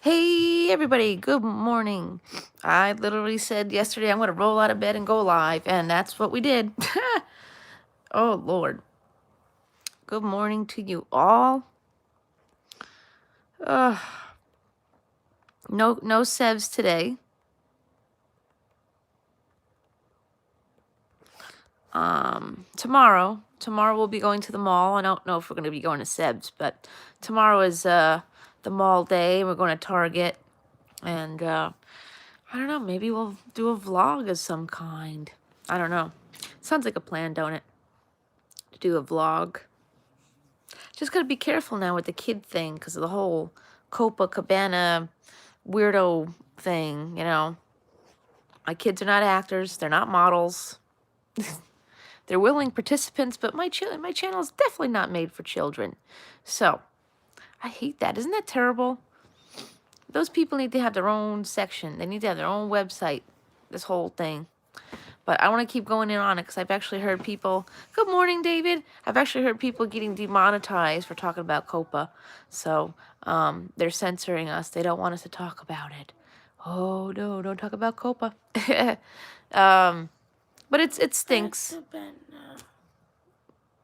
Hey everybody, good morning. I literally said yesterday I'm going to roll out of bed and go live, and that's what we did. Oh Lord. Good morning to you all. Uh, no sevs today. Tomorrow we'll be going to the mall. I don't know if we're going to be going to Seb's, but tomorrow is the mall day. We're going to Target, and I don't know, maybe we'll do a vlog of some kind. I don't know. Sounds like a plan, don't it? To do a vlog. Just gotta be careful now with the kid thing because of the whole Copacabana weirdo thing, you know. My kids are not actors, they're not models. They're willing participants, but my channel is definitely not made for children. So, I hate that. Isn't that terrible? Those people need to have their own section. They need to have their own website, this whole thing. But I want to keep going in on it because I've actually heard people, good morning, David. I've actually heard people getting demonetized for talking about COPA. So they're censoring us. They don't want us to talk about it. Oh, no, don't talk about COPA. But it stinks.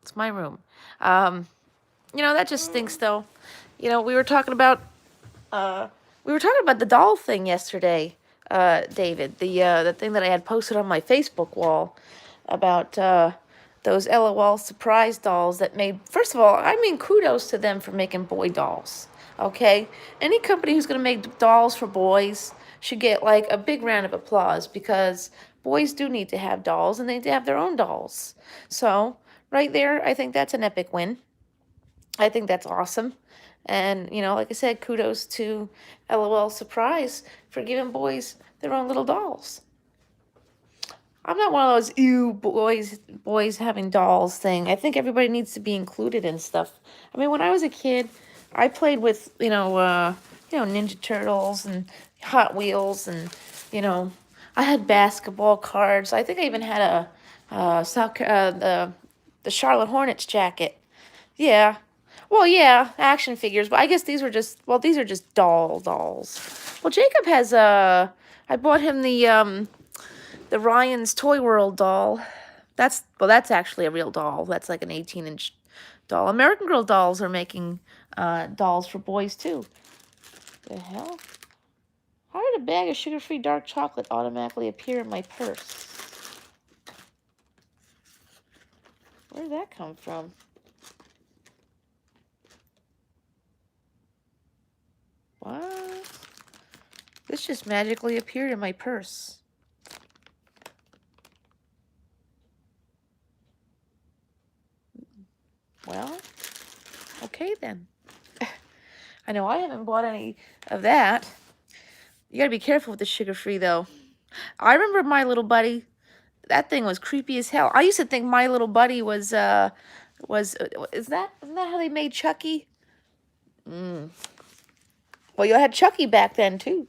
It's my room. You know, that just stinks, though. You know, we were talking about the doll thing yesterday, David. The thing that I had posted on my Facebook wall about those LOL surprise dolls that made. First of all, I mean, kudos to them for making boy dolls. Okay, any company who's gonna make dolls for boys should get like a big round of applause because boys do need to have dolls and they need to have their own dolls. So right there, I think that's an epic win. I think that's awesome. And, you know, like I said, kudos to LOL Surprise for giving boys their own little dolls. I'm not one of those ew boys having dolls thing. I think everybody needs to be included in stuff. I mean, when I was a kid, I played with, Ninja Turtles and Hot Wheels and, you know, I had basketball cards. I think I even had the Charlotte Hornets jacket. Yeah. Well, yeah, action figures, but I guess these are just dolls. Well, Jacob has I bought him the Ryan's Toy World doll. That's actually a real doll. That's like an 18-inch doll. American Girl dolls are making dolls for boys too. The hell? How did a bag of sugar-free dark chocolate automatically appear in my purse? Where did that come from? What? This just magically appeared in my purse. Well, okay then. I know I haven't bought any of that. You gotta be careful with the sugar-free, though. I remember My Little Buddy. That thing was creepy as hell. I used to think My Little Buddy isn't that how they made Chucky? Well, you had Chucky back then, too.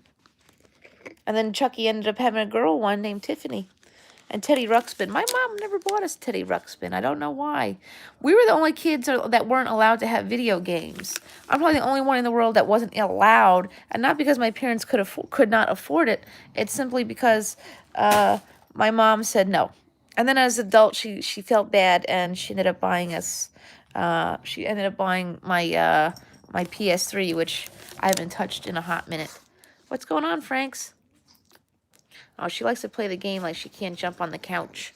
And then Chucky ended up having a girl one named Tiffany. And Teddy Ruxpin. My mom never bought us Teddy Ruxpin. I don't know why. We were the only kids that weren't allowed to have video games. I'm probably the only one in the world that wasn't allowed, and not because my parents could not afford it. It's simply because my mom said no. And then as an adult, she felt bad, and she ended up buying us. She ended up buying my PS3, which I haven't touched in a hot minute. What's going on, Franks? Oh, she likes to play the game like she can't jump on the couch.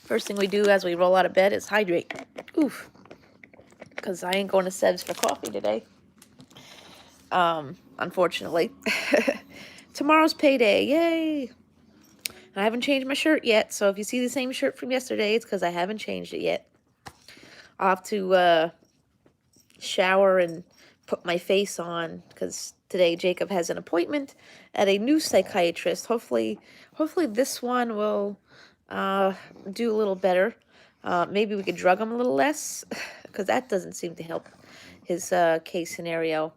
First thing we do as we roll out of bed is hydrate. Oof. Because I ain't going to Seb's for coffee today. Unfortunately. Tomorrow's payday. Yay. I haven't changed my shirt yet, so if you see the same shirt from yesterday, it's because I haven't changed it yet. I'll have to shower and put my face on because today Jacob has an appointment at a new psychiatrist. Hopefully this one will do a little better. Maybe we could drug him a little less because that doesn't seem to help his case scenario.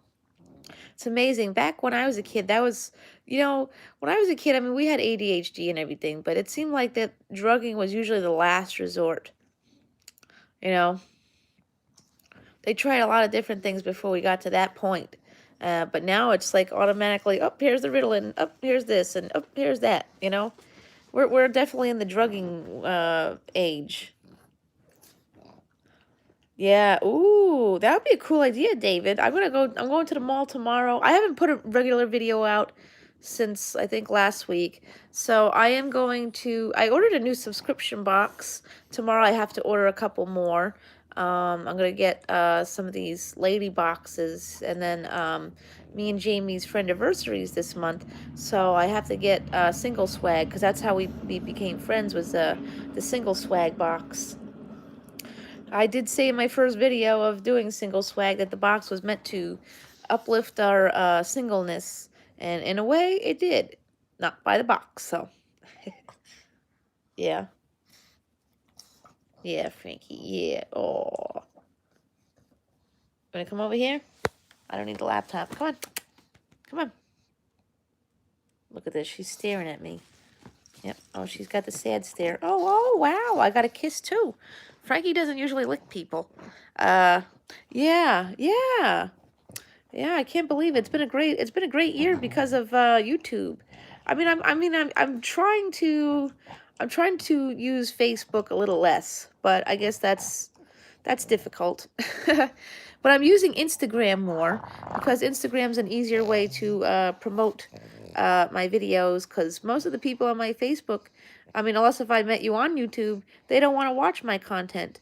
It's amazing. Back when I was a kid, that was, when I was a kid, I mean, we had ADHD and everything, but it seemed like that drugging was usually the last resort, you know. They tried a lot of different things before we got to that point. But now it's like automatically, oh, here's the Ritalin, oh, here's this, and oh, here's that, you know? We're definitely in the drugging age. Yeah, ooh, that would be a cool idea, David. I'm going to the mall tomorrow. I haven't put a regular video out since I think last week. So I ordered a new subscription box. Tomorrow I have to order a couple more. I'm gonna get some of these lady boxes, and then me and Jamie's friend anniversaries this month. So I have to get single swag, because that's how we became friends, was the single swag box. I did say in my first video of doing single swag that the box was meant to uplift our singleness, and in a way it did. Not by the box, so yeah. Yeah, Frankie, yeah. Oh. Wanna come over here? I don't need the laptop. Come on. Come on. Look at this. She's staring at me. Yep. Oh, she's got the sad stare. Oh, wow. I got a kiss too. Frankie doesn't usually lick people. Yeah. Yeah, I can't believe it. It's been a great year because of YouTube. I'm trying to use Facebook a little less, but I guess that's difficult. But I'm using Instagram more, because Instagram's an easier way to promote my videos, because most of the people on my Facebook, unless if I met you on YouTube, they don't want to watch my content.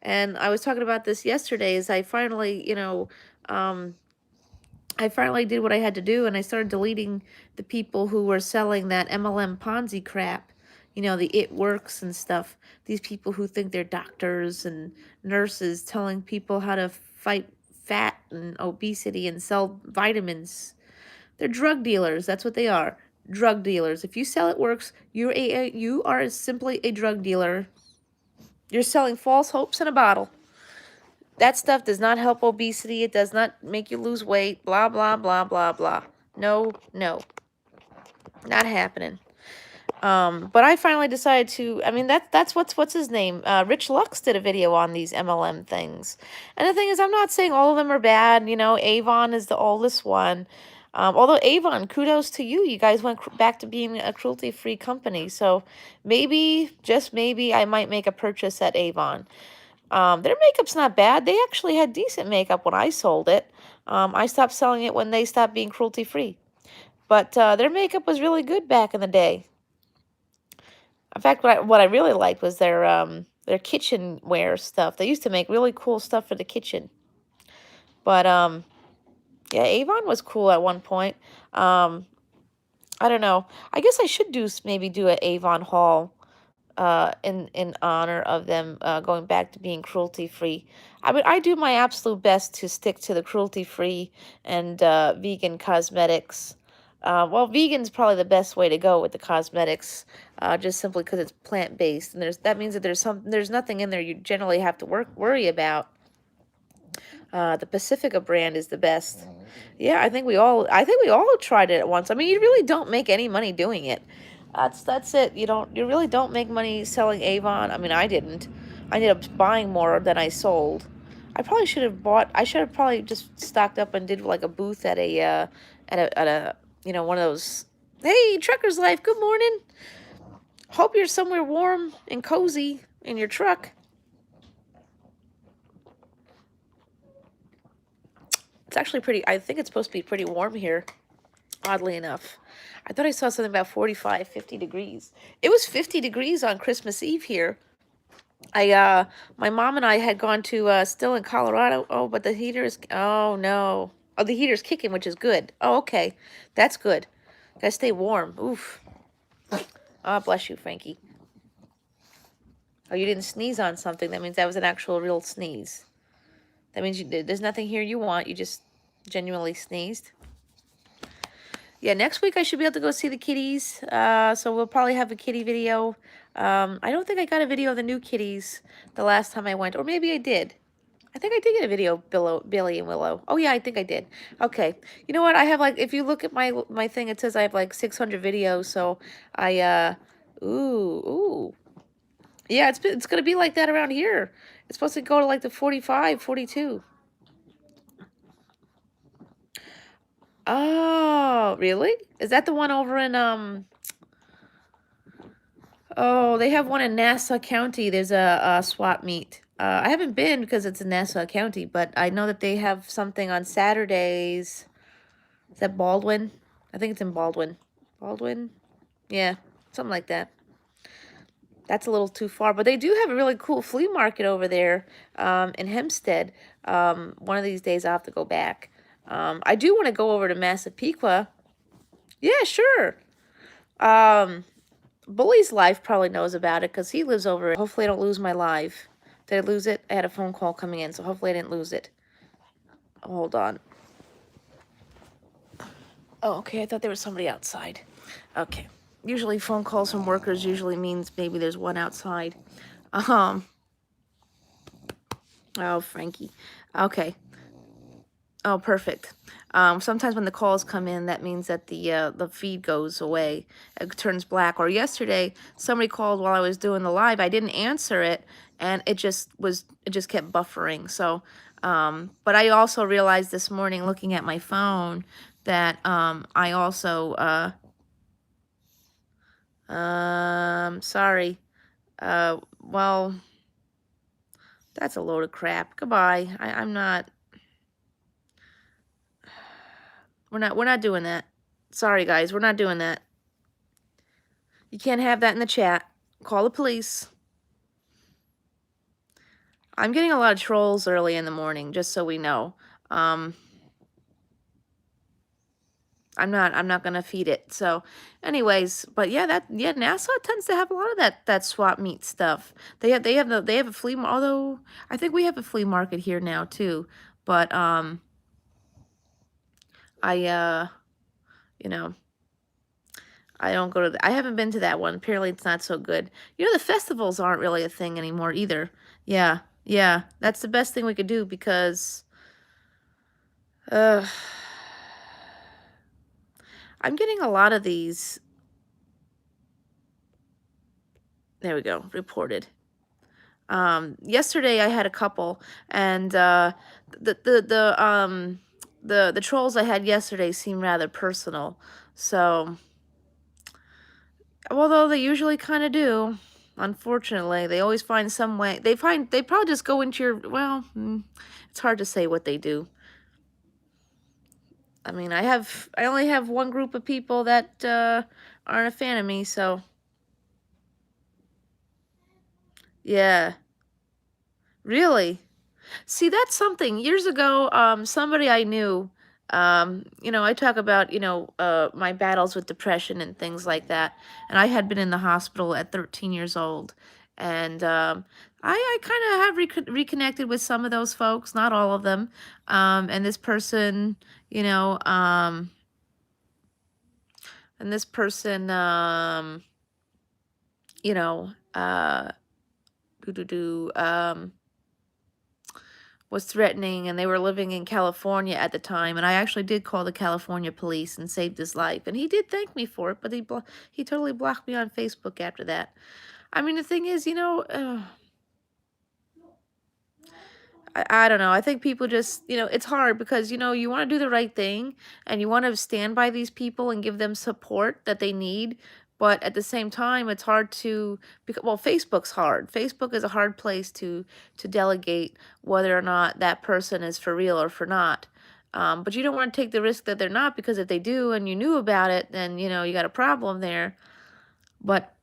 And I was talking about this yesterday, is I finally did what I had to do, and I started deleting the people who were selling that MLM Ponzi crap. The it works and stuff. These people who think they're doctors and nurses telling people how to fight fat and obesity and sell vitamins. They're drug dealers. That's what they are. Drug dealers. If you sell it works, you are simply a drug dealer. You're selling false hopes in a bottle. That stuff does not help obesity. It does not make you lose weight. Blah, blah, blah, blah, blah. No. Not happening. But I finally decided to, that's what's his name? Rich Lux did a video on these MLM things. And the thing is, I'm not saying all of them are bad. Avon is the oldest one. Although Avon, kudos to you. You guys went back to being a cruelty-free company. So maybe, just maybe, I might make a purchase at Avon. Their makeup's not bad. They actually had decent makeup when I sold it. I stopped selling it when they stopped being cruelty-free. But their makeup was really good back in the day. In fact, what I really liked was their kitchenware stuff. They used to make really cool stuff for the kitchen. But yeah, Avon was cool at one point. I don't know. I guess I should maybe do an Avon haul in honor of them going back to being cruelty-free. I do my absolute best to stick to the cruelty-free and vegan cosmetics. Well, vegan's probably the best way to go with the cosmetics, just simply because it's plant-based, and that means that there's nothing in there you generally have to worry about. The Pacifica brand is the best. Yeah, I think we all tried it at once. You really don't make any money doing it. That's it. You really don't make money selling Avon. I didn't. I ended up buying more than I sold. I should have probably just stocked up and did like a booth at a one of those. Hey, Trucker's Life, good morning. Hope you're somewhere warm and cozy in your truck. It's actually I think it's supposed to be pretty warm here, oddly enough. I thought I saw something about 45, 50 degrees. It was 50 degrees on Christmas Eve here. My mom and I had gone to, still in Colorado. Oh, but the heater is, oh no. Oh, the heater's kicking, which is good. Oh, okay. That's good. Gotta stay warm. Oof. Oh, bless you, Frankie. Oh, you didn't sneeze on something. That means that was an actual real sneeze. That means there's nothing here you want. You just genuinely sneezed. Yeah, next week I should be able to go see the kitties. So we'll probably have a kitty video. I don't think I got a video of the new kitties the last time I went. Or maybe I did. I think I did get a video of Billy and Willow. Oh, yeah, I think I did. Okay. You know what? I have, if you look at my thing, it says I have, 600 videos. So ooh. Yeah, it's going to be like that around here. It's supposed to go to, the 45, 42. Oh, really? Is that the one over in Oh, they have one in Nassau County. There's a swap meet. I haven't been because it's in Nassau County, but I know that they have something on Saturdays. Is that Baldwin? I think it's in Baldwin. Baldwin? Yeah, something like that. That's a little too far, but they do have a really cool flea market over there in Hempstead. One of these days I'll have to go back. I do want to go over to Massapequa. Yeah, sure. Um, Bully's life probably knows about it because he lives over it. Hopefully I don't lose my live. Did I lose it? I had a phone call coming in, so hopefully I didn't lose it. Hold on. Oh, okay. I thought there was somebody outside. Okay. Usually phone calls from workers usually means maybe there's one outside. Oh, Frankie. Okay. Oh, perfect. Sometimes when the calls come in, that means that the feed goes away. It turns black. Or yesterday, somebody called while I was doing the live. I didn't answer it, and it just kept buffering. So, but I also realized this morning, looking at my phone, that I also sorry. Well, that's a load of crap. Goodbye. I'm not. We're not doing that. Sorry, guys. We're not doing that. You can't have that in the chat. Call the police. I'm getting a lot of trolls early in the morning, just so we know. I'm not gonna feed it. So, anyways, but yeah, Nassau tends to have a lot of that swap meet stuff. They have a flea. Although I think we have a flea market here now too. But I you know, I don't go to I haven't been to that one. Apparently it's not so good. You know, the festivals aren't really a thing anymore either. Yeah, yeah. That's the best thing we could do because uh I'm getting a lot of these. There we go, reported. Yesterday I had a couple, and the trolls I had yesterday seemed rather personal. So, although they usually kind of do, unfortunately, they always find some way. They probably just go into your, well, it's hard to say what they do. I mean, I only have one group of people that aren't a fan of me, so yeah. Really? See, that's something. Years ago, somebody I knew, I talk about, my battles with depression and things like that. And I had been in the hospital at 13 years old. And I kind of have reconnected with some of those folks, not all of them. And this person, you know, and this person, you know, uh, do do do, was threatening, and they were living in California at the time, and I actually did call the California police and saved his life, and he did thank me for it, but he totally blocked me on Facebook after that. I mean, the thing is, I don't know. I think people just, it's hard because, you want to do the right thing and you want to stand by these people and give them support that they need. But at the same time, it's hard to, because, well, Facebook's hard. Facebook is a hard place to delegate whether or not that person is for real or for not. But you don't want to take the risk that they're not, because if they do and you knew about it, then, you got a problem there. But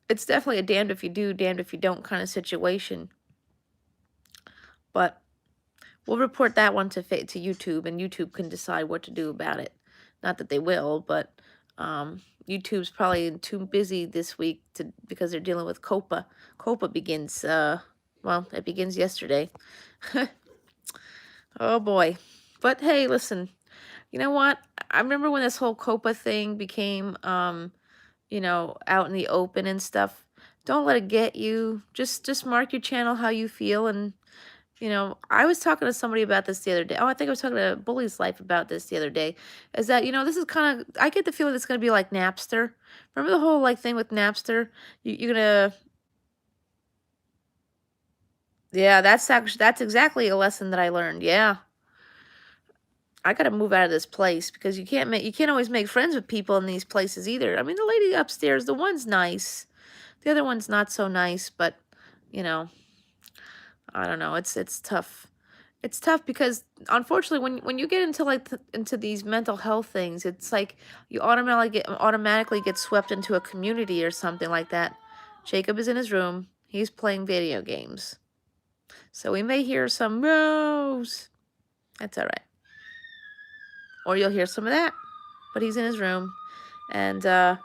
it's definitely a damned if you do, damned if you don't kind of situation. But we'll report that one to YouTube, and YouTube can decide what to do about it. Not that they will, but YouTube's probably too busy this week because they're dealing with COPA. COPA begins, well, it begins yesterday. Oh boy. But hey, listen, you know what? I remember when this whole COPA thing became, out in the open and stuff. Don't let it get you. Just mark your channel how you feel. And I was talking to somebody about this the other day. Oh, I think I was talking to Bully's Life about this the other day. Is that, this is kind of, I get the feeling it's going to be like Napster. Remember the whole, thing with Napster? You're going to, yeah, that's exactly a lesson that I learned. Yeah. I gotta move out of this place because you can't always make friends with people in these places either. I mean, the lady upstairs, the one's nice. The other one's not so nice, but you know, I don't know. It's tough. It's tough because unfortunately, when you get into like into these mental health things, it's like you automatically get swept into a community or something like that. Jacob is in his room. He's playing video games, so we may hear some rows. That's all right, or you'll hear some of that. But he's in his room, and there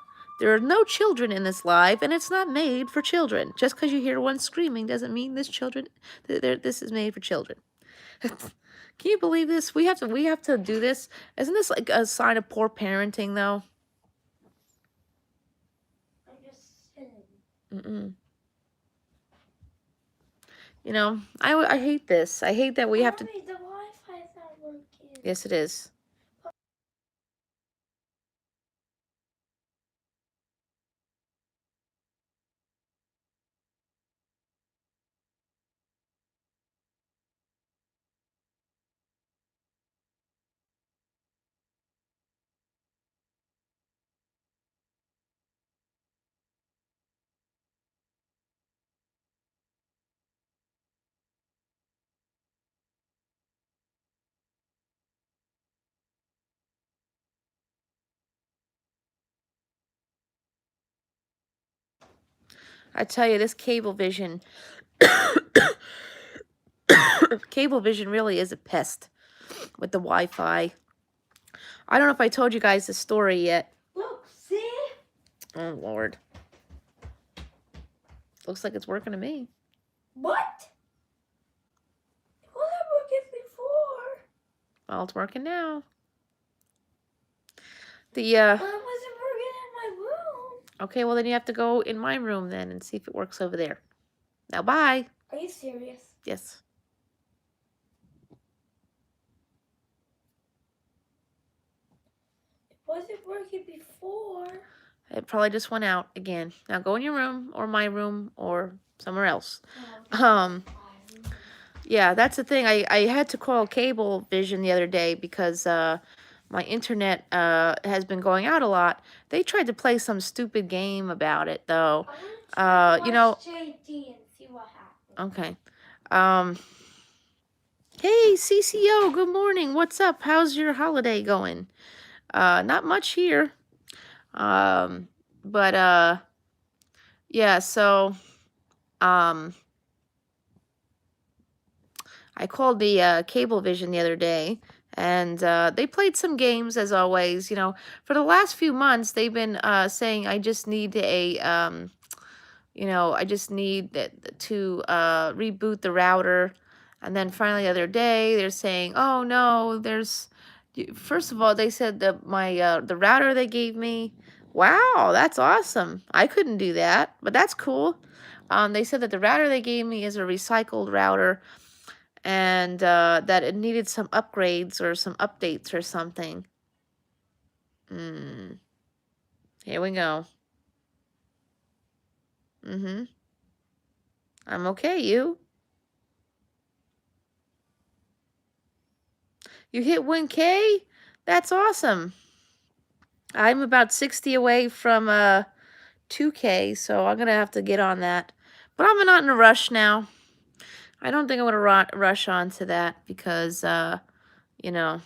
are no children in this live, and it's not made for children. Just because you hear one screaming doesn't mean this is made for children. Can you believe this? We have to do this. Isn't this like a sign of poor parenting, though? I'm just sitting. Mm-mm. You know, I hate this. I hate that we have to. Mommy, the Wi-Fi's not working. Yes, it is. I tell you, this Cablevision, Cablevision really is a pest with the Wi-Fi. I don't know if I told you guys the story yet. Look, see? Oh Lord, looks like it's working to me. What? It wasn't working before. Well, it's working now. The But it wasn't working in my room. Okay, well then you have to go in my room then and see if it works over there. Now, bye. Are you serious? Yes. It wasn't working before. It probably just went out again. Now go in your room or my room or somewhere else. Yeah, that's the thing. I had to call Cablevision the other day because my internet has been going out a lot. They tried to play some stupid game about it though. You know. JD and see what happens. Okay. Hey CCO, good morning. What's up? How's your holiday going? Not much here. But yeah, so I called the Cablevision the other day, and they played some games as always. You know, for the last few months, they've been saying I just need I just need to reboot the router, and then finally the other day they're saying, oh no, first of all they said that the router they gave me, wow, that's awesome. I couldn't do that, but that's cool. They said that the router they gave me is a recycled router and that it needed some upgrades or some updates or something. Here we go. I'm okay, you? You hit 1K? That's awesome. I'm about 60 away from 2K, so I'm going to have to get on that. But I'm not in a rush now. I don't think I'm going to rush on to that because, you know,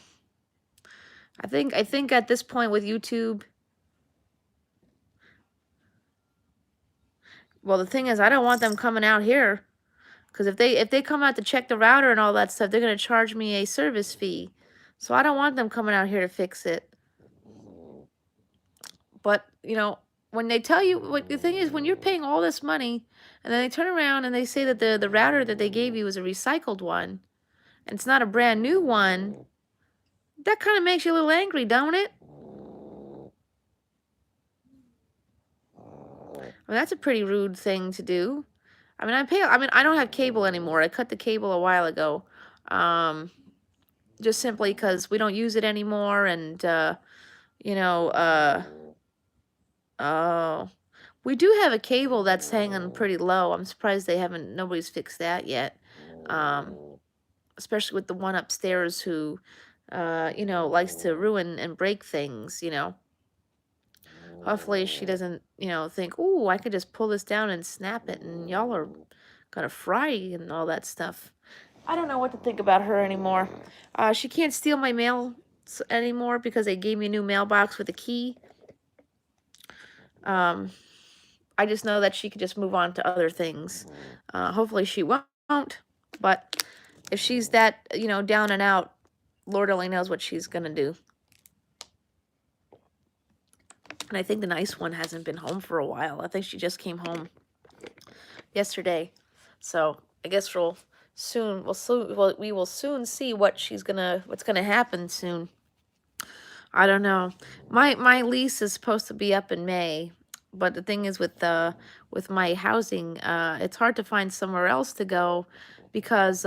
I think at this point with YouTube, well, the thing is, I don't want them coming out here. Because if they come out to check the router and all that stuff, they're going to charge me a service fee. So I don't want them coming out here to fix it. But, you know, when they tell you, the thing is, when you're paying all this money, and then they turn around and they say that the router that they gave you is a recycled one, and it's not a brand new one, that kind of makes you a little angry, don't it? I mean, that's a pretty rude thing to do. I mean, I don't have cable anymore. I cut the cable a while ago. Just simply because we don't use it anymore, and, you know, oh, we do have a cable that's hanging pretty low. I'm surprised nobody's fixed that yet. Especially with the one upstairs who likes to ruin and break things, Hopefully she doesn't, think, "Ooh, I could just pull this down and snap it and y'all are gonna fry and all that stuff." I don't know what to think about her anymore. She can't steal my mail anymore because they gave me a new mailbox with a key. Um, I just know that she could just move on to other things. Hopefully she won't, but if she's that, down and out, Lord only knows what she's gonna do. And I think the nice one hasn't been home for a while. I think she just came home yesterday. So I guess we will soon see what's gonna happen soon. I don't know. My lease is supposed to be up in May, but the thing is with my housing, it's hard to find somewhere else to go because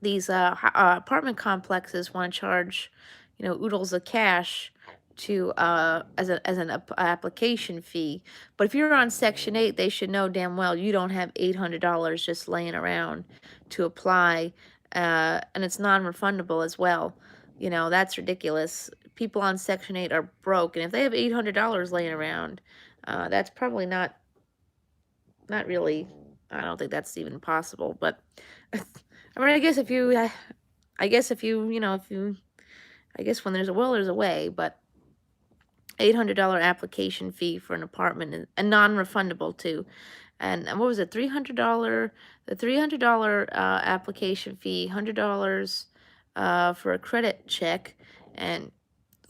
these apartment complexes want to charge, oodles of cash to as an application fee. But if you're on Section 8, they should know damn well you don't have $800 just laying around to apply, and it's non-refundable as well. That's ridiculous. People on Section 8 are broke, and if they have $800 laying around, that's probably not really. I don't think that's even possible. But I mean, I guess if you, I guess when there's a will, there's a way. But $800 application fee for an apartment and non-refundable too. And what was it? $300. The $300 application fee, $100 for a credit check, and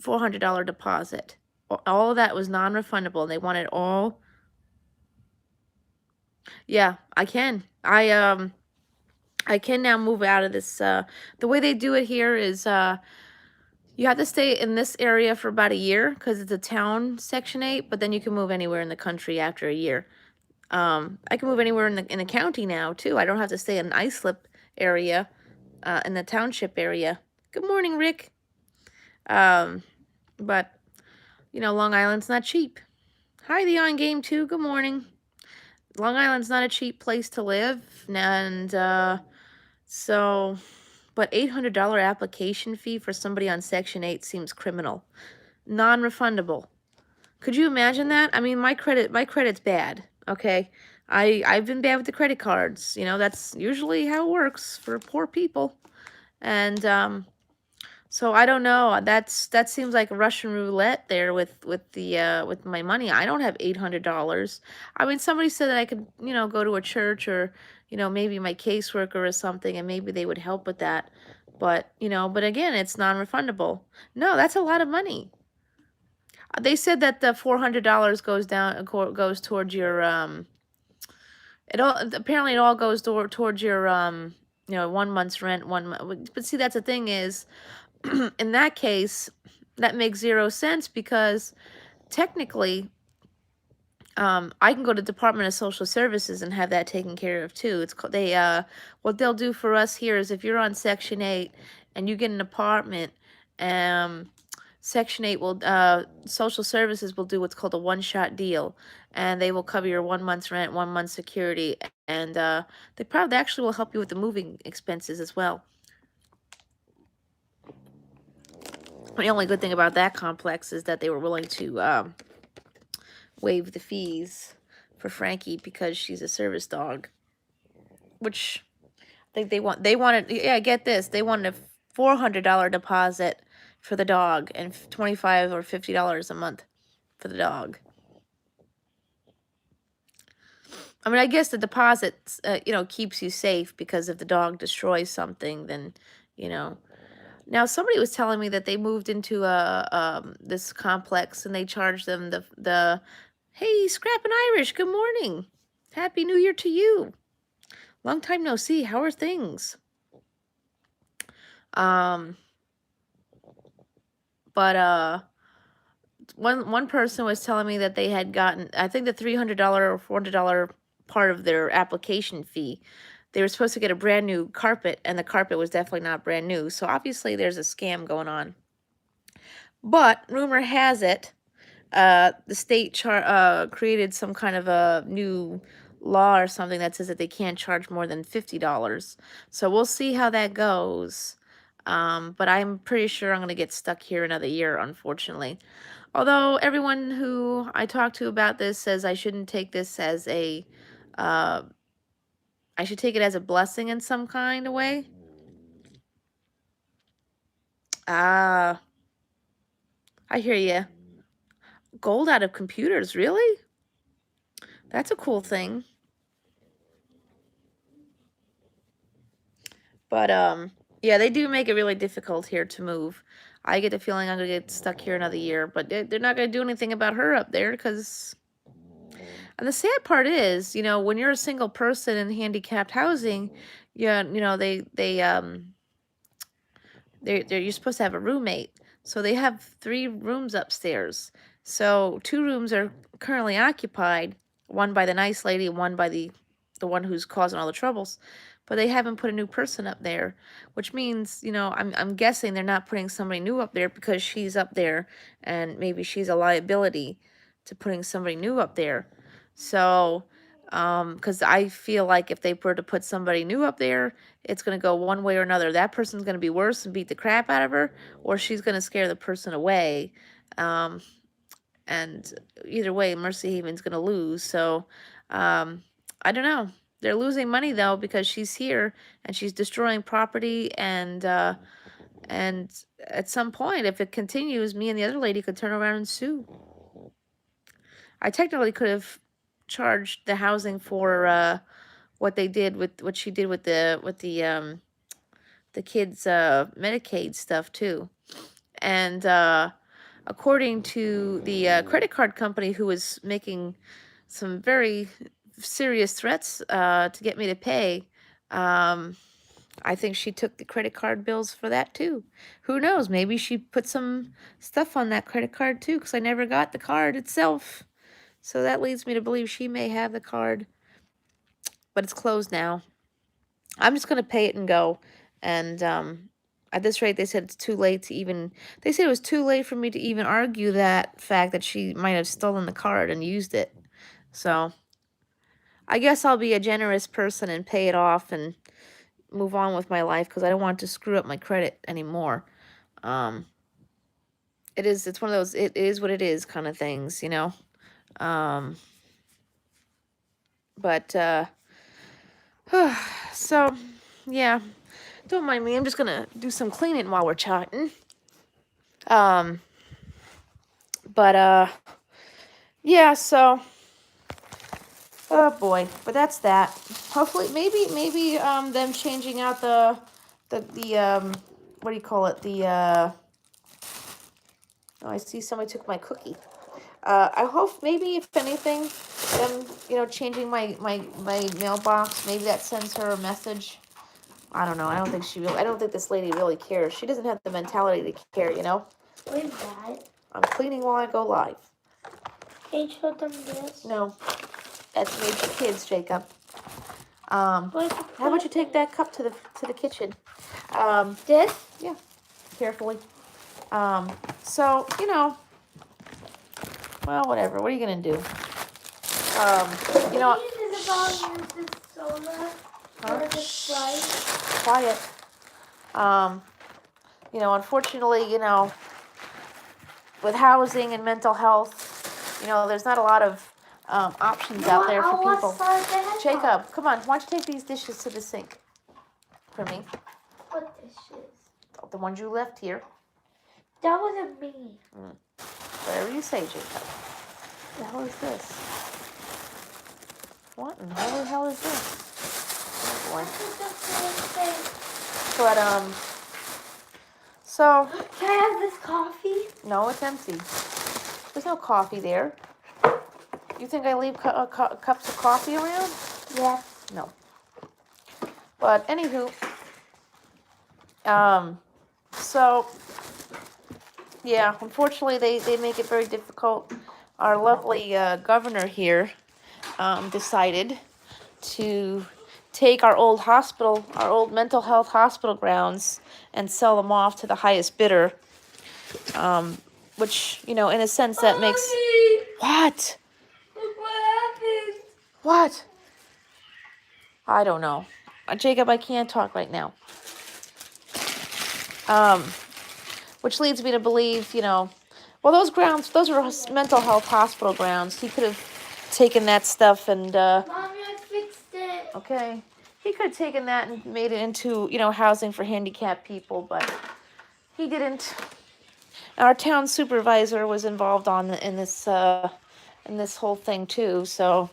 $400 deposit. All of that was non-refundable, and they wanted all. Yeah, I can. I can now move out of this. The way they do it here is you have to stay in this area for about a year because it's a town Section 8, but then you can move anywhere in the country after a year. I can move anywhere in the county now too. I don't have to stay in an islip area, in the township area. Good morning, Rick. But Long Island's not cheap. Hi, the on game too. Good morning. Long Island's not a cheap place to live, and so, but $800 application fee for somebody on Section 8 seems criminal. Non-refundable. Could you imagine that? I mean, my credit's bad, okay? I've been bad with the credit cards. That's usually how it works for poor people. And so I don't know. That seems like Russian roulette there with my money. I don't have $800. I mean, somebody said that I could, go to a church or, maybe my caseworker or something, and maybe they would help with that. But again, it's non-refundable. No, that's a lot of money. They said that the $400 goes towards your it all goes towards your 1 month's rent, 1 month. But see, that's the thing is, in that case, that makes 0 sense because technically, I can go to Department of Social Services and have that taken care of too. What they'll do for us here is if you're on Section 8 and you get an apartment, Section 8 will, Social Services will do what's called a one-shot deal, and they will cover your 1 month's rent, 1 month's security, and they probably actually will help you with the moving expenses as well. The only good thing about that complex is that they were willing to waive the fees for Frankie because she's a service dog, which I think they wanted, yeah, get this, they wanted a $400 deposit for the dog and $25 or $50 a month for the dog. I mean, I guess the deposit, keeps you safe because if the dog destroys something, then, Now, somebody was telling me that they moved into this complex and they charged them hey, Scrap and Irish, good morning. Happy New Year to you. Long time no see. How are things? But one person was telling me that they had gotten, I think, the $300 or $400 part of their application fee. They were supposed to get a brand new carpet, and the carpet was definitely not brand new. So obviously there's a scam going on. But rumor has it, the state created some kind of a new law or something that says that they can't charge more than $50. So we'll see how that goes. But I'm pretty sure I'm going to get stuck here another year, unfortunately. Although everyone who I talk to about this says I shouldn't take this as uh, I should take it as a blessing in some kind of way. Ah, I hear you. Gold out of computers, really? That's a cool thing. But yeah, they do make it really difficult here to move. I get the feeling I'm gonna get stuck here another year, but they're not gonna do anything about her up there because. And the sad part is, when you're a single person in handicapped housing, you're supposed to have a roommate. So they have 3 rooms upstairs. So 2 rooms are currently occupied, one by the nice lady and one by the one who's causing all the troubles. But they haven't put a new person up there, which means, I'm guessing they're not putting somebody new up there because she's up there and maybe she's a liability to putting somebody new up there. So, because I feel like if they were to put somebody new up there, it's going to go one way or another. That person's going to be worse and beat the crap out of her, or she's going to scare the person away. And either way, Mercy Haven's going to lose. So, I don't know. They're losing money though because she's here and she's destroying property and at some point, if it continues, me and the other lady could turn around and sue. I technically could have charged the housing for what they did with what she did with the kids Medicaid stuff too. And according to the credit card company who was making some very serious threats to get me to pay, I think she took the credit card bills for that too. Who knows? Maybe she put some stuff on that credit card too, because I never got the card itself. So that leads me to believe she may have the card, but it's closed now. I'm just going to pay it and go. And at this rate, they said it's too late to even, they said it was too late for me to even argue that fact that she might have stolen the card and used it. So I guess I'll be a generous person and pay it off and move on with my life because I don't want to screw up my credit anymore. It's one of those, it is what it is kind of things, But, so, yeah, don't mind me. I'm just going to do some cleaning while we're chatting. But, yeah, so, oh boy, but that's that. Hopefully, maybe, them changing out the, what do you call it? Oh, I see somebody took my cookie. I hope maybe if anything, them, changing my mailbox, maybe that sends her a message. I don't know. I don't think this lady really cares. She doesn't have the mentality to care, What is that? I'm cleaning while I go live. Can you show them this? No. That's made for kids, Jacob. How about you take that cup to the kitchen? This? Yeah. Carefully. So, well, whatever. What are you gonna do? Is about use this soda or this Sprite? Quiet. Unfortunately, with housing and mental health, there's not a lot of options out there for people. Jacob, come on. Why don't you take these dishes to the sink for me? What dishes? The ones you left here. That wasn't me. Whatever you say, Jacob. What the hell is this? What in the holy hell is this? Oh boy. But, so. Can I have this coffee? No, it's empty. There's no coffee there. You think I leave cups of coffee around? Yes. No. But, anywho. So. Yeah, unfortunately, they make it very difficult. Our lovely governor here decided to take our old mental health hospital grounds and sell them off to the highest bidder, which, in a sense that makes... What? Look what happened. What? I don't know. Jacob, I can't talk right now. Which leads me to believe, well, those grounds, those are mental health hospital grounds. He could have taken that stuff and, Mommy, I fixed it. okay, he could have taken that and made it into, housing for handicapped people, but he didn't. Our town supervisor was involved in this whole thing too. So,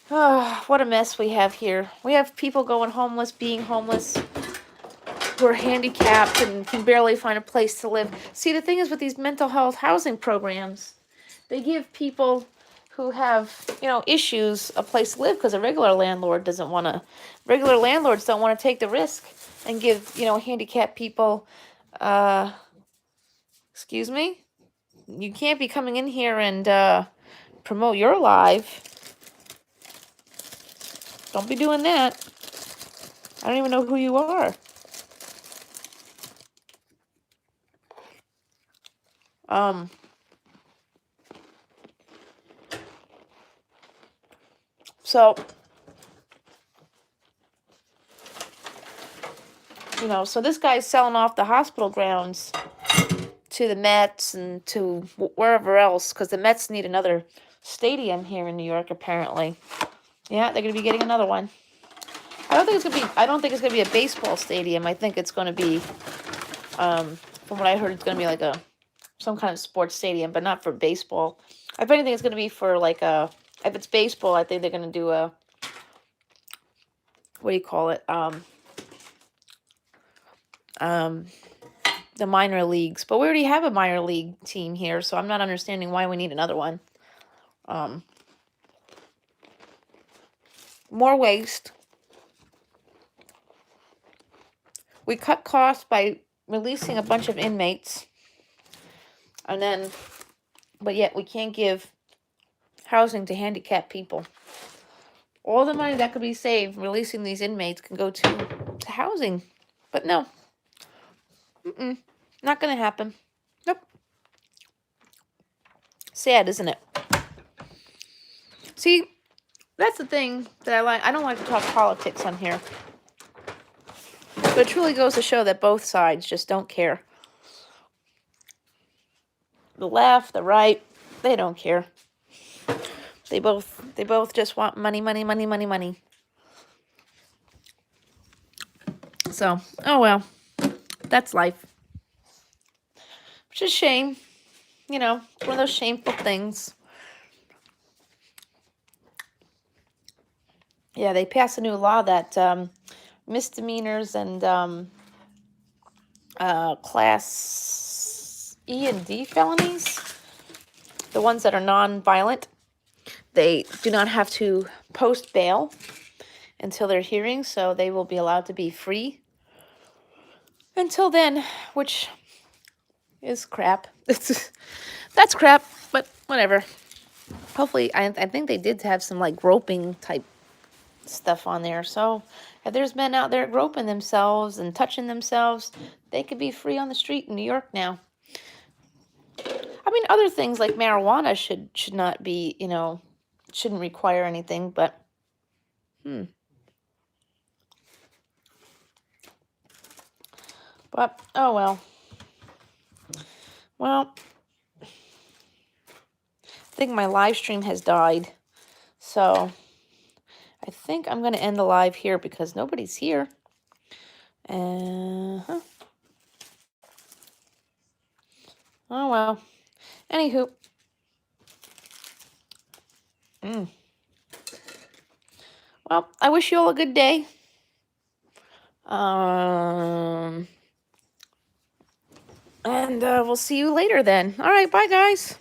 what a mess we have here. We have people going homeless, being homeless, who are handicapped and can barely find a place to live. See, the thing is with these mental health housing programs, they give people who have, issues a place to live because a regular landlord doesn't want to. Regular landlords don't want to take the risk and give, handicapped people. Excuse me. You can't be coming in here and promote your life. Don't be doing that. I don't even know who you are. So, so this guy's selling off the hospital grounds to the Mets and to wherever else, because the Mets need another stadium here in New York, apparently. Yeah, they're going to be getting another one. I don't think it's gonna be a baseball stadium. I think it's gonna be, from what I heard, it's gonna be like some kind of sports stadium, but not for baseball. If anything, it's gonna be for if it's baseball, I think they're gonna do what do you call it? The minor leagues. But we already have a minor league team here, so I'm not understanding why we need another one. More waste. We cut costs by releasing a bunch of inmates, but yet we can't give housing to handicapped people. All the money that could be saved releasing these inmates can go to housing. But no. Not going to happen. Nope. Sad, isn't it? See, that's the thing that I like. I don't like to talk politics on here. But it truly goes to show that both sides just don't care. The left, the right, they don't care. They both just want money, money, money, money, money. So, oh well. That's life. Which is a shame. It's one of those shameful things. Yeah, they passed a new law that misdemeanors and class E and D felonies, the ones that are non-violent, they do not have to post bail until their hearing, so they will be allowed to be free until then, which is crap. That's crap, but whatever. Hopefully, I think they did have some groping type stuff on there. So if there's men out there groping themselves and touching themselves, they could be free on the street in New York now. I mean, other things like marijuana should not be, shouldn't require anything, but But oh well. Well, I think my live stream has died. So I think I'm going to end the live here because nobody's here. Oh, well. Anywho. Well, I wish you all a good day. And we'll see you later then. All right, bye, guys.